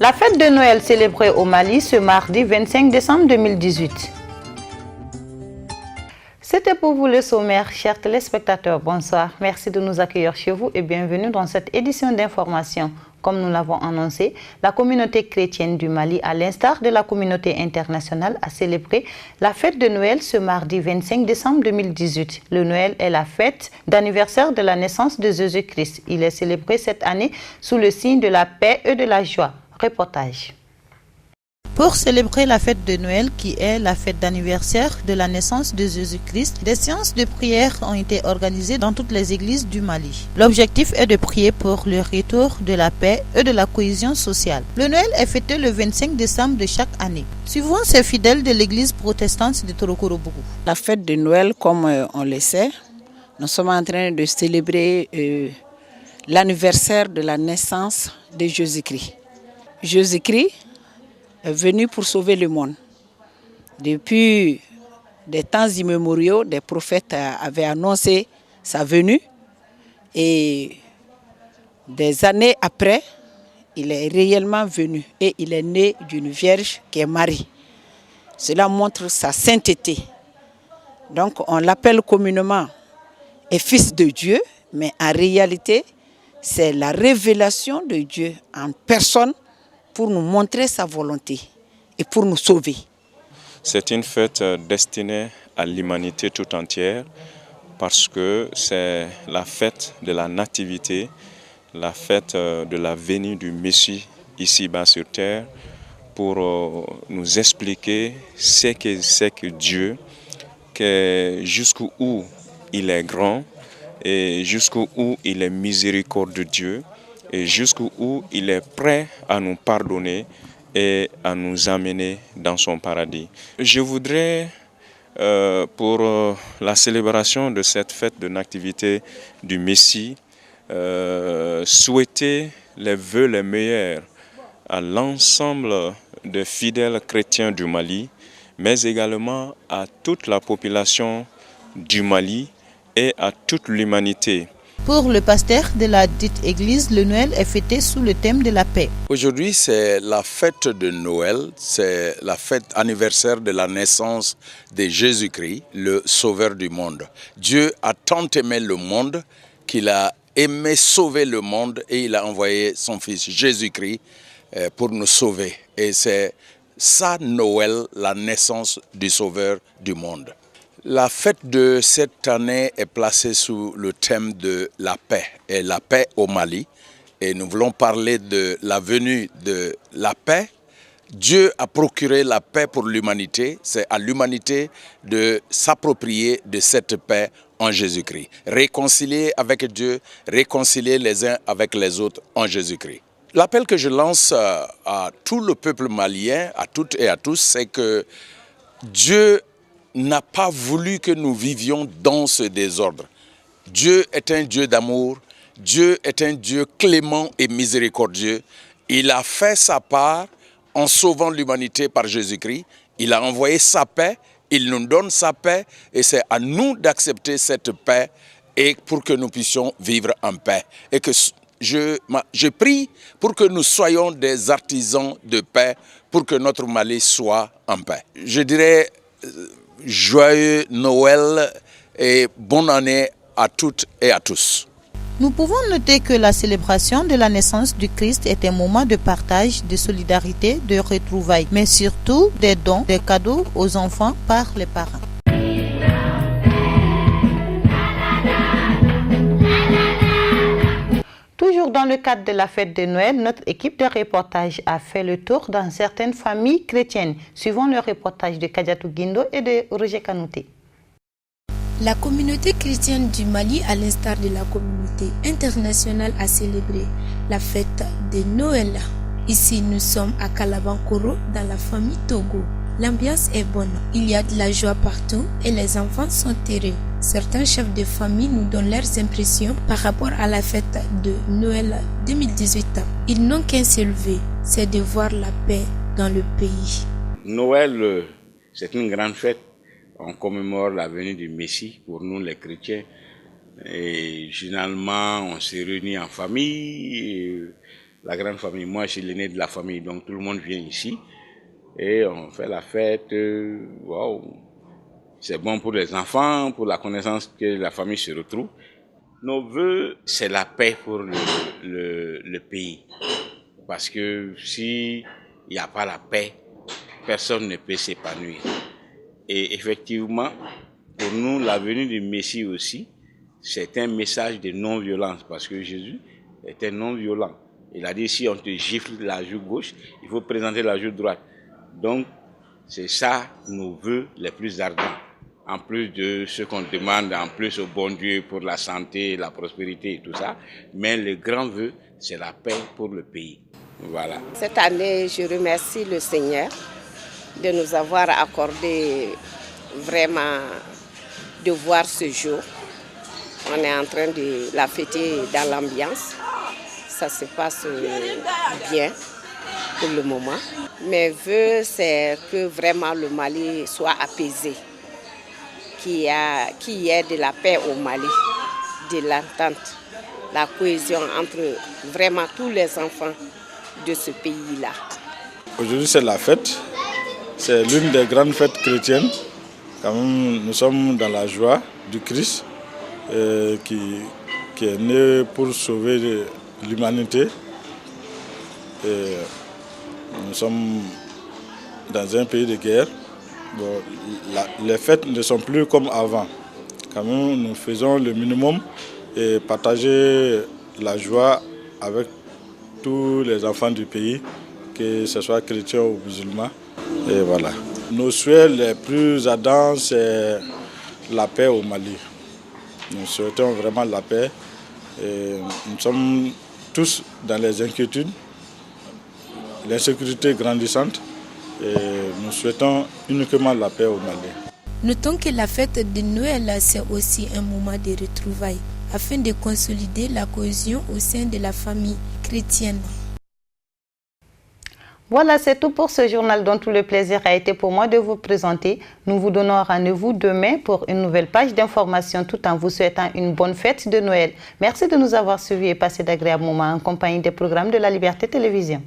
La fête de Noël célébrée au Mali ce mardi 25 décembre 2018. C'était pour vous le sommaire, chers téléspectateurs. Bonsoir, merci de nous accueillir chez vous et bienvenue dans cette édition d'information. Comme nous l'avons annoncé, la communauté chrétienne du Mali, à l'instar de la communauté internationale, a célébré la fête de Noël ce mardi 25 décembre 2018. Le Noël est la fête d'anniversaire de la naissance de Jésus-Christ. Il est célébré cette année sous le signe de la paix et de la joie. Reportage. Pour célébrer la fête de Noël, qui est la fête d'anniversaire de la naissance de Jésus-Christ, des séances de prière ont été organisées dans toutes les églises du Mali. L'objectif est de prier pour le retour de la paix et de la cohésion sociale. Le Noël est fêté le 25 décembre de chaque année. Suivant ces fidèles de l'église protestante de Torokorobougou. La fête de Noël, comme on le sait, nous sommes en train de célébrer l'anniversaire de la naissance de Jésus-Christ. Jésus-Christ est venu pour sauver le monde. Depuis des temps immémoriaux, des prophètes avaient annoncé sa venue et des années après, il est réellement venu et il est né d'une vierge qui est Marie. Cela montre sa sainteté. Donc on l'appelle communément et fils de Dieu, mais en réalité, c'est la révélation de Dieu en personne pour nous montrer sa volonté et pour nous sauver. C'est une fête destinée à l'humanité tout entière parce que c'est la fête de la nativité, la fête de la venue du Messie ici-bas sur terre pour nous expliquer ce que c'est que Dieu, jusqu'où il est grand et jusqu'où il est miséricordieux de Dieu et jusqu'où il est prêt à nous pardonner et à nous amener dans son paradis. Je voudrais, pour la célébration de cette fête de nativité du Messie, souhaiter les vœux les meilleurs à l'ensemble des fidèles chrétiens du Mali, mais également à toute la population du Mali et à toute l'humanité. Pour le pasteur de la dite église, le Noël est fêté sous le thème de la paix. Aujourd'hui, c'est la fête de Noël, c'est la fête anniversaire de la naissance de Jésus-Christ, le sauveur du monde. Dieu a tant aimé le monde qu'il a aimé sauver le monde et il a envoyé son fils Jésus-Christ pour nous sauver. Et c'est ça Noël, la naissance du sauveur du monde. La fête de cette année est placée sous le thème de la paix et la paix au Mali. Et nous voulons parler de la venue de la paix. Dieu a procuré la paix pour l'humanité. C'est à l'humanité de s'approprier de cette paix en Jésus-Christ. Réconcilier avec Dieu, réconcilier les uns avec les autres en Jésus-Christ. L'appel que je lance à tout le peuple malien, à toutes et à tous, c'est que Dieu n'a pas voulu que nous vivions dans ce désordre. Dieu est un Dieu d'amour, Dieu est un Dieu clément et miséricordieux. Il a fait sa part en sauvant l'humanité par Jésus-Christ. Il a envoyé sa paix, il nous donne sa paix et c'est à nous d'accepter cette paix et pour que nous puissions vivre en paix. Et que je prie pour que nous soyons des artisans de paix, pour que notre Mali soit en paix. Je dirais joyeux Noël et bonne année à toutes et à tous. Nous pouvons noter que la célébration de la naissance du Christ est un moment de partage, de solidarité, de retrouvailles, mais surtout des dons, des cadeaux aux enfants par les parents. Toujours dans le cadre de la fête de Noël, notre équipe de reportage a fait le tour dans certaines familles chrétiennes, suivant le reportage de Kadiatou Guindo et de Roger Kanouté. La communauté chrétienne du Mali, à l'instar de la communauté internationale, a célébré la fête de Noël. Ici, nous sommes à Kalabankoro, dans la famille Togo. L'ambiance est bonne, il y a de la joie partout et les enfants sont heureux. Certains chefs de famille nous donnent leurs impressions par rapport à la fête de Noël 2018. Ils n'ont qu'un seul vœu, c'est de voir la paix dans le pays. Noël, c'est une grande fête. On commémore la venue du Messie pour nous les chrétiens. Et généralement, on se réunit en famille. la grande famille. Moi, je suis l'aîné de la famille, donc tout le monde vient ici. Et on fait la fête. Waouh! C'est bon pour les enfants, pour la connaissance que la famille se retrouve. Nos vœux, c'est la paix pour le pays. Parce que s'il n'y a pas la paix, personne ne peut s'épanouir. Et effectivement, pour nous, la venue du Messie aussi, c'est un message de non-violence. Parce que Jésus était non-violent. Il a dit, si on te gifle la joue gauche, il faut présenter la joue droite. Donc, c'est ça nos vœux les plus ardents. En plus de ce qu'on demande, en plus au bon Dieu pour la santé, la prospérité et tout ça. Mais le grand vœu, c'est la paix pour le pays. Voilà. Cette année, je remercie le Seigneur de nous avoir accordé vraiment de voir ce jour. On est en train de la fêter dans l'ambiance. Ça se passe bien pour le moment. Mes vœux, c'est que vraiment le Mali soit apaisé. Qu'il y ait de la paix au Mali, de l'entente, la cohésion entre vraiment tous les enfants de ce pays-là. Aujourd'hui, c'est la fête. C'est l'une des grandes fêtes chrétiennes. Quand même, nous sommes dans la joie du Christ qui est né pour sauver l'humanité. Nous sommes dans un pays de guerre. Bon, les fêtes ne sont plus comme avant. Quand même, nous faisons le minimum et partager la joie avec tous les enfants du pays, que ce soit chrétiens ou musulmans. Et voilà. Nos souhaits les plus ardents, c'est la paix au Mali. Nous souhaitons vraiment la paix. Et nous sommes tous dans les inquiétudes, l'insécurité grandissante. Et nous souhaitons uniquement la paix au Mali. Notons que la fête de Noël, c'est aussi un moment de retrouvailles, afin de consolider la cohésion au sein de la famille chrétienne. Voilà, c'est tout pour ce journal dont tout le plaisir a été pour moi de vous présenter. Nous vous donnons rendez-vous demain pour une nouvelle page d'information tout en vous souhaitant une bonne fête de Noël. Merci de nous avoir suivis et passé d'agréables moments en compagnie des programmes de la Liberté Télévision.